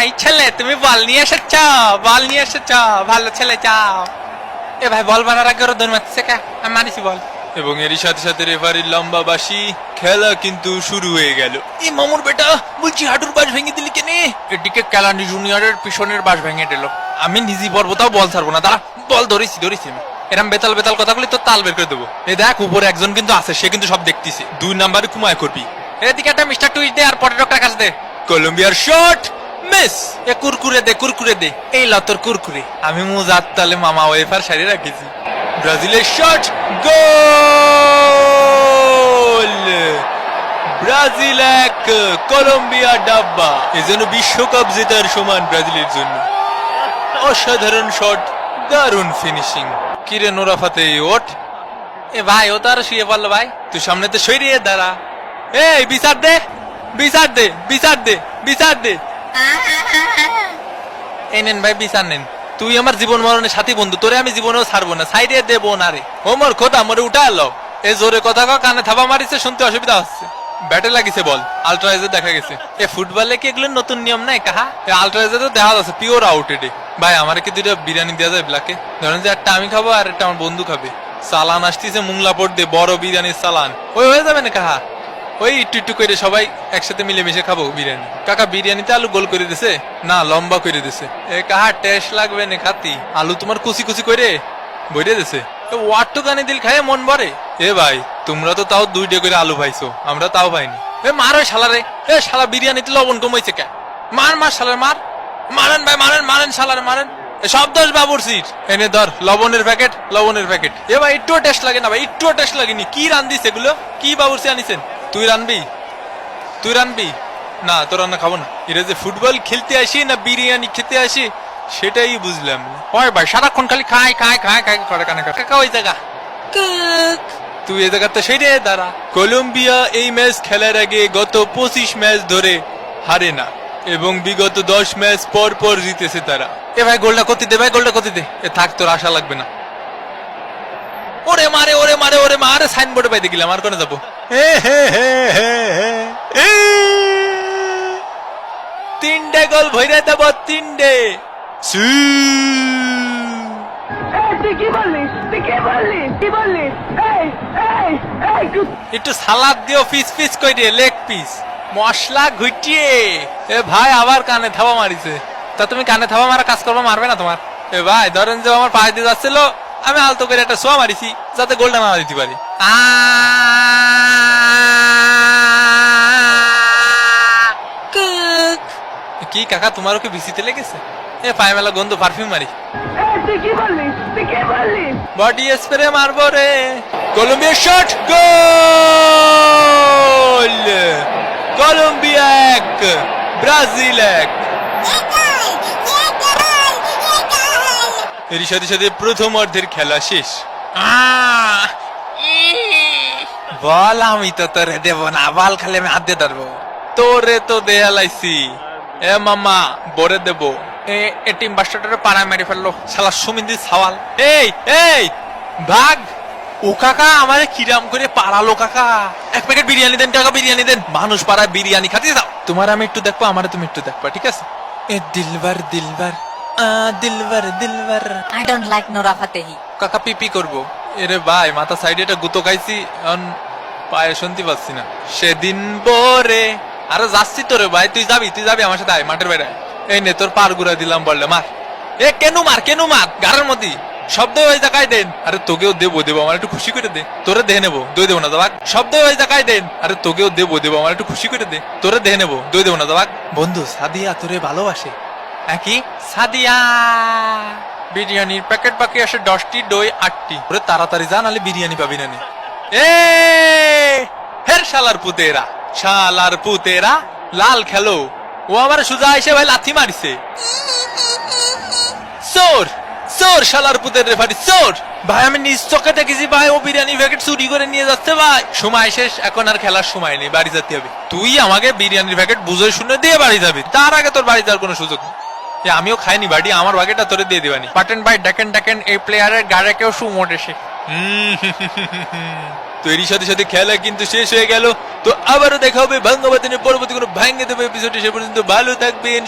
ভাই ছেলে তুমি বল নিয়ে এসেছ, বল নিয়ে এসেছ, ভালো ছেলে যাও। এ ভাই বল মারার আগে ওরা দৌড় মারতেছে কে? আমি মারিছি বল। এবং এরই সাথে সাথে রেফারির লম্বা বাঁশি, খেলা কিন্তু শুরু হয়ে গেল। এই মামুর বেটা বলছি হাঁটুর বাঁশ ভেঙে দিলি কেনে? এদিকে ক্যালানি জুনিয়রের পিছনের বাঁশ ভেঙে দিল। আমি নিজে পড়বো তাও বল ছাড়বো না, দাঁড়া বল ধরেছি আমি। এরম বেতাল বেতাল কথাগুলি তো তাল বের করে দেবো। এ দেখ উপরে একজন কিন্তু আছে, সে কিন্তু সব দেখতেছে। 2 নাম্বারে কুমায় করবি। এদিকে একটা মিস্টার টুইস্ট দে আর পরের কাছ দে। কলম্বিয়ার শট মিস। এ কুরকুরে দে, কুরকুরে দে। এই লতর কুরকুরে আমি মুজাত তালে মামা ওয়েফার সারি রাখিছি। ব্রাজিলের শট, গোল। ব্রাজিল 1 কলম্বিয়া ডাব্বা। এজন্য বিশ্বকাপ জেতার সমান ব্রাজিলের জন্য। অসাধারণ শট, দারুণ ফিনিশিং। কিরে নোরাফাতে ওঠ। এ ভাই ও তো আর শুয়ে পড়লো ভাই, তুই সামনে তো সরিয়ে দাঁড়া। এই বিচার দে, বিচার দে, বিচার দে, বিচার দে। এই নেন ভাই বিচার নেন। তুই আমার জীবন মরণের সাথী বন্ধু, তোরে আমি জীবনেও ছাড়বো না, সাইডে দেবো না রে। ও মোর খোদা মরে উঠা এলো। এ জোরে কথা কানে থাবা মারিছে, শুনতে অসুবিধা হচ্ছে। ব্যাটে লাগিছে বল, আলট্রাইজে দেখা গেছে। এ ফুটবলে কি এগুলো নতুন নিয়ম নাই কাহা? আলট্রাইজে তো দেখা যাচ্ছে পিওর আউটেড। ভাই আমার কি 2টা বিরিয়ানি দেওয়া যায় ব্ল্যাকে? ধরেন যে একটা আমি খাবো আর একটা আমার বন্ধু খাবে। চালান আসতেছে মুংলা পট দিয়ে, বড় বিরিয়ানির চালান। ওই হয়ে যাবে না কাহা? ওই একটু একটু করে সবাই একসাথে মিলেমিশে খাবো বিরিয়ানি। কাকা বিরিয়ানিতে আলু গোল করে দিছে না লম্বা করে দিছে। এ কাহা টেস্ট লাগবে না খাতি? আলু তোমার কুচি কুচি করে বইরে দিছে। ওয়াট্টু গানি দিল খায় মন ভরে। এ ভাই তোমরা তো তাও 2টা করে আলু পাইছো, আমরা তাও পাইনি। এ মারো শালারে। এ শালা বিরিয়ানিতে লবণ কমাইছে কে? মার মার শালারে মার। মারেন ভাই মারেন, মারেন শালারে মারেন। সব দোষ বাবুর সিট। এনে ধর লবণের প্যাকেট, লবণের প্যাকেট। এ ভাই একটুও টেস্ট লাগে না ভাই, একটুও টেস্ট লাগেনি। কি রান্দিস এগুলো? কি বাবুরসি আনিছেন? তুই রানবি? তুই রানবি না? তোর রান্না খাবো না। এরা যে ফুটবল খেলতে আসি না বিরিয়ানি খেতে আসি সেটাই বুঝলাম না। হয় ভাই সারাক্ষণ খালি খাই খাই খাই খাই করে কানে কাকা ওই জায়গা। তুই এই জায়গাতে সেইরে দাঁড়া। কলম্বিয়া এই ম্যাচ খেলার আগে গত 25 ম্যাচ ধরে হারে না এবং বিগত 10 ম্যাচ পর পর জিতেছে তারা। এ ভাই গোলটা করতে দে, ভাই গোলটা করতে দে। এ থাক তোর আশা লাগবে না। ওরে মারে, ওরে মারে, ওরে মারে। সাইনবোর্ডে পাইতে গেলাম আর কোনে যাবো? 3টে গোল ভইরা দেব, 3টে। একটু সালাদ দিও পিস পিস কইরে, লেগ পিস মশলা ঘুটিয়ে। এ ভাই আবার কানে থাবা মারিছে। তা তুমি কানে থাবা মারা কাজ করবা, মারবে না তোমার? এ ভাই ধরেন যে আমার পায়ে দিয়ে যাচ্ছিল, আমি আলতো করে একটা সোয়া মারিছি যাতে গোলটা না দিতে পারি। কি কাকা তোমারও কি বিসিতে লেগেছে? এ পায়ে মেলা গন্ধ, পারফিউম মারি। বডি স্প্রে মারবো রে। Colombia shot, goal. Colombia 1 Brazil 1। এর সাথে সাথে প্রথম অর্ধের খেলা শেষ। বল আমি তো তোরে দেব না, বল খালি আমি হাত দিয়ে ধরবো। তোরে তো দেয়ালাইছি। এ মামা বরে দেব। এ টিম বাস্টারটারে পাড়ায় মেরে ফেললো শালা সুমিন্দি সাওয়াল। এই এই ভাগ। ও কাকা আমারে কিরাম করে পাড়ালো কাকা। 1 প্যাকেট বিরিয়ানি দেন কাকা, বিরিয়ানি দেন। মানুষ পাড়ায় বিরিয়ানি খাতে দাও। তোমার আমি একটু দেখবো, আমারে তুমি একটু দেখবা, ঠিক আছে? এ দিলবার দিলবার দিলবার দিলবার। I don't like Nora Fatehi. কাকা পিপি করবো। এরে ভাই মাথা সাইডে একটা গুতো খাইছি, এখন পায়ে শুনতে পাচ্ছি না। সেদিন বরে আরে যাচ্ছি তোরে ভাই, তুই যাবি, তুই যাবি আমার সাথে আয় মাঠের বাইরে। এই নে তোর পার গুড়া দিলাম, বললে মার। এ কেন মার, কেন মার? গাড়ের মধ্যে শব্দ ওই জায়গায় দেন। আরে তোকেও দেবো দেবো, আমার একটু খুশি করে দে। তোরে দেখে নেবো, দই দেবো না যাবাক। শব্দ ওই জায়গায় দেন। আরে তোকেও দেবো দেবো, আমার একটু খুশি করে দে। তোরে দেখে নেবো, দই দেবো না যাবাক। বন্ধু সাদিয়া তোরে ভালোবাসে। কি সাদিয়া? বিরিয়ানির প্যাকেট বাকি আসে 10টি, দই 8টি। ওরে তাড়াতাড়ি যা, নাহলে বিরিয়ানি পাবি না। এ হের শালার পুতেরা, শালার পুতেরা লাল খেলো। ও আমার সুজা এসে ভাই লাথি মারিছে। চোর চোর, শালার পুতের রেফারি চোর। ভাই আমি নিজ চোখে দেখেছি ভাই, ও বিরিয়ানি প্যাকেট চুরি করে নিয়ে যাচ্ছে ভাই। সময় শেষ, এখন আর খেলার সময় নেই, বাড়ি যেতে হবে। তুই আমাকে বিরিয়ানির প্যাকেট বুঝে শুনে দিয়ে বাড়ি যাবি, তার আগে তোর বাড়ি যাওয়ার কোনো সুযোগ নেই। আমিও খাইনি বাড়ি, আমার বাকেটা তোরে দিয়ে দিবানি। পাটেন ভাই দেখেন দেখেন, এই প্লেয়ারের গাড়ে কেউ সুমোট এসে। তো এরই সাথে সাথে খেলা কিন্তু শেষ হয়ে গেল। তো আবারও দেখা হবে ভাঙ্গাবাতিনের পরবর্তী কোনো ভাঙ্গে দেবে এপিসোডে। সে পর্যন্ত ভালো থাকবেন।